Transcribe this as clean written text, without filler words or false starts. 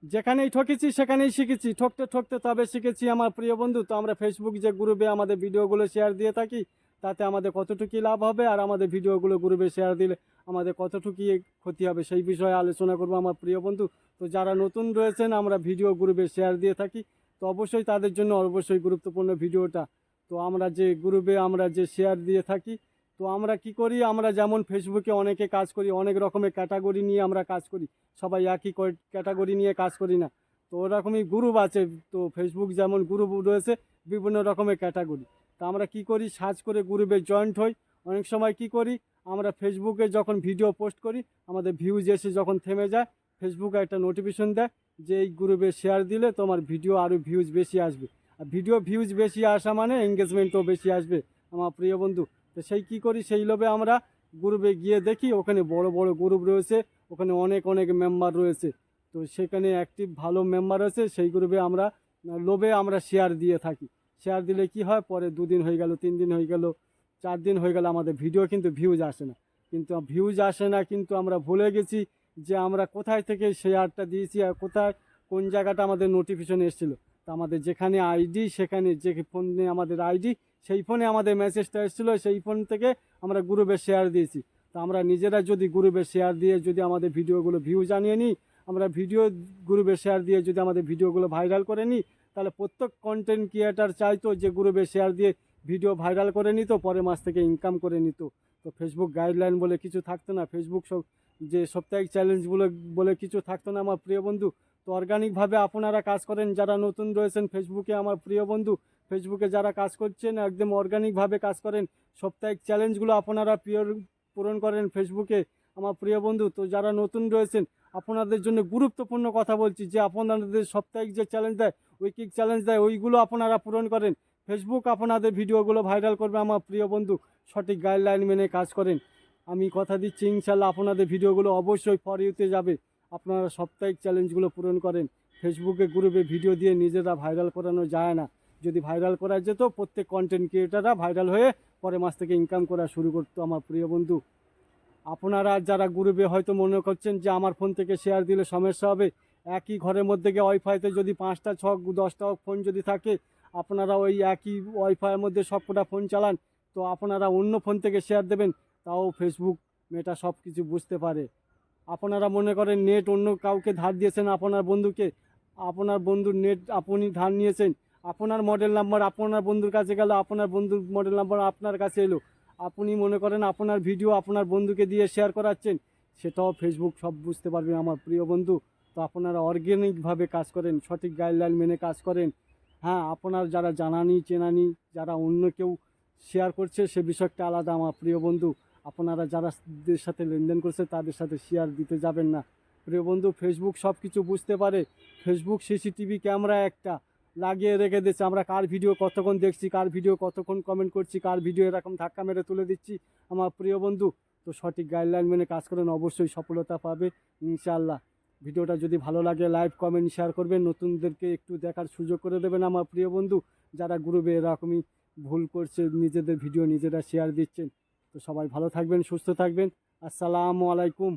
যেখানেই ঠকেছি সেখানেই শিখেছি, ঠকতে ঠকতে তবে শিখেছি আমার প্রিয় বন্ধু। তো আমরা ফেসবুক যে গ্রুপে আমাদের ভিডিওগুলো শেয়ার দিয়ে থাকি, তাতে আমাদের কতটুকু লাভ হবে আর আমাদের ভিডিওগুলো গ্রুপে শেয়ার দিলে আমাদের কতটুকু ক্ষতি হবে সেই বিষয়ে আলোচনা করবো আমার প্রিয় বন্ধু। তো যারা নতুন রয়েছেন, আমরা ভিডিও গ্রুপে শেয়ার দিয়ে থাকি, তো অবশ্যই তাদের জন্য অবশ্যই গুরুত্বপূর্ণ ভিডিওটা। তো আমরা যে গ্রুপে আমরা যে শেয়ার দিয়ে থাকি, তো আমরা কি করি, আমরা যেমন ফেসবুকে অনেকে কাজ করি, অনেক রকমের ক্যাটাগরি নিয়ে আমরা কাজ করি, সবাই একই ক্যাটাগরি নিয়ে কাজ করি না। তো ওরকমই গ্রুপ আছে। তো ফেসবুক যেমন গ্রুপ রয়েছে বিভিন্ন রকমের ক্যাটাগরি। তো আমরা কি করি, সার্চ করে গ্রুপে জয়েন্ট হই। অনেক সময় কি করি, আমরা ফেসবুকে যখন ভিডিও পোস্ট করি, আমাদের ভিউজ এসে যখন থেমে যায়, ফেসবুকে একটা নোটিফিকেশন দেয় যে এই গ্রুপে শেয়ার দিলে তোমার ভিডিও আরও ভিউজ বেশি আসবে। আর ভিডিও ভিউজ বেশি আসা মানে এঙ্গেজমেন্টও বেশি আসবে আমার প্রিয় বন্ধু। তো সেই কি করি, সেই লোভে আমরা গ্রুপে গিয়ে দেখি ওখানে বড় বড় গ্রুপ রয়েছে, ওখানে অনেক অনেক মেম্বার রয়েছে। তো সেখানে অ্যাক্টিভ ভালো মেম্বার আছে, সেই গ্রুপে আমরা লোভে আমরা শেয়ার দিয়ে থাকি। শেয়ার দিলে কি হয়, পরে 2 দিন হয়ে গেল, 3 দিন হয়ে গেল, 4 দিন হয়ে গেল, আমাদের ভিডিও কিন্তু ভিউজ আসে না। কিন্তু ভিউজ আসে না, কিন্তু আমরা ভুলে গেছি যে আমরা কোথায় থেকে শেয়ারটা দিয়েছি আর কোথায় কোন জায়গাটা আমাদের নোটিফিকেশন এসেছিলো। তো আমাদের যেখানে আইডি, সেখানে যে ফোনে আমাদের আইডি, সেই ফোনে আমাদের মেসেজটা এসেছিলো, সেই ফোন থেকে আমরা গ্রুপে শেয়ার দিয়েছি। তো আমরা নিজেরা যদি গ্রুপে শেয়ার দিয়ে যদি আমাদের ভিডিওগুলো ভিউজ আনিয়ে নিই, আমরা ভিডিও গ্রুপে শেয়ার দিয়ে যদি আমাদের ভিডিওগুলো ভাইরাল করে নিই, তাহলে প্রত্যেক কন্টেন্ট ক্রিয়েটার চাইতো যে গ্রুপে শেয়ার দিয়ে ভিডিও ভাইরাল করে নিত, পরের মাস থেকে ইনকাম করে নিত। তো ফেসবুক গাইডলাইন বলে কিছু থাকতো না, ফেসবুক সব যে সাপ্তাহিক চ্যালেঞ্জগুলো বলে কিছু থাকতো না আমার প্রিয় বন্ধু। তো অর্গানিকভাবে আপনারা কাজ করেন, যারা নতুন রয়েছেন ফেসবুকে আমার প্রিয় বন্ধু, ফেসবুকে যারা কাজ করছেন একদম অর্গানিকভাবে কাজ করেন, সাপ্তাহিক চ্যালেঞ্জগুলো আপনারা পূরণ করেন ফেসবুকে আমার প্রিয় বন্ধু। তো যারা নতুন রয়েছেন, আপনাদের জন্য গুরুত্বপূর্ণ কথা বলছি, যে আপনাদের সাপ্তাহিক যে চ্যালেঞ্জ দেয়, উইকিং চ্যালেঞ্জ দেয়, ওইগুলো আপনারা পূরণ করেন। ফেসবুক আপনাদের ভিডিওগুলো ভাইরাল করবে আমার প্রিয় বন্ধু, সঠিক গাইডলাইন মেনে কাজ করেন। আমি কথা দিচ্ছি ইনশাল্লাহ আপনাদের ভিডিওগুলো অবশ্যই ফর ইউতে যাবে। আপনারা সাপ্তাহিক চ্যালেঞ্জগুলো পূরণ করেন। ফেসবুকে গ্রুপে ভিডিও দিয়ে নিজেরা ভাইরাল করানো যায় না। যদি ভাইরাল করা যেত, প্রত্যেক কন্টেন্ট ক্রিয়েটাররা ভাইরাল হয়ে পরের মাস থেকে ইনকাম করা শুরু করতো আমার প্রিয় বন্ধু। আপনারা যারা গ্রুপে হয়তো মনে করছেন যে আমার ফোন থেকে শেয়ার দিলে সমস্যা হবে, একই ঘরের মধ্যে গিয়ে ওয়াইফাইতে যদি 5টা 10টা ফোন যদি থাকে, আপনারা ওই একই ওয়াইফাইয়ের মধ্যে সবকটা ফোন চালান, তো আপনারা অন্য ফোন থেকে শেয়ার দেবেন, তাও ফেসবুক মেটা সব কিছু বুঝতে পারে। আপনারা মনে করেন নেট অন্য কাউকে ধার দিয়েছেন আপনার বন্ধুকে, আপনার বন্ধুর নেট আপনি ধার নিয়েছেন, আপনার মডেল নাম্বার আপনার বন্ধুর কাছে গেল, আপনার বন্ধুর মডেল নাম্বার আপনার কাছে এলো, আপনি মনে করেন আপনার ভিডিও আপনার বন্ধুকে দিয়ে শেয়ার করাচ্ছেন, সেটাও ফেসবুক সব বুঝতে পারবে আমার প্রিয় বন্ধু। তো আপনারা অর্গ্যানিকভাবে কাজ করেন, সঠিক গাইডলাইন মেনে কাজ করেন। হ্যাঁ, আপনার যারা জানানি চেনানি, যারা অন্য কেউ শেয়ার করছে সে বিষয়টা আলাদা আমার প্রিয় বন্ধু। আপনারা যারাদের সাথে লেনদেন করছে তাদের সাথে শেয়ার দিতে যাবেন না প্রিয় বন্ধু। ফেসবুক সব কিছু বুঝতে পারে। ফেসবুক সিসিটিভি ক্যামেরা একটা লাগিয়ে রেখে দিচ্ছে, আমরা কার ভিডিও কতক্ষণ দেখছি, কার ভিডিও কতক্ষণ কমেন্ট করছি, কার ভিডিও এরকম ধাক্কা মেরে তুলে দিচ্ছি আমার প্রিয় বন্ধু। তো সঠিক গাইডলাইন মেনে কাজ করেন, অবশ্যই সফলতা পাবে ইনশাআল্লাহ। ভিডিওটা যদি ভালো লাগে লাইক কমেন্ট শেয়ার করবেন, নতুনদেরকে একটু দেখার সুযোগ করে দেবেন আমার প্রিয় বন্ধু, যারা গ্রুপে এরকমই ভুল করছে, নিজেদের ভিডিও নিজেরা শেয়ার দিচ্ছেন। তো সবাই ভালো থাকবেন, সুস্থ থাকবেন। আসসালামু আলাইকুম।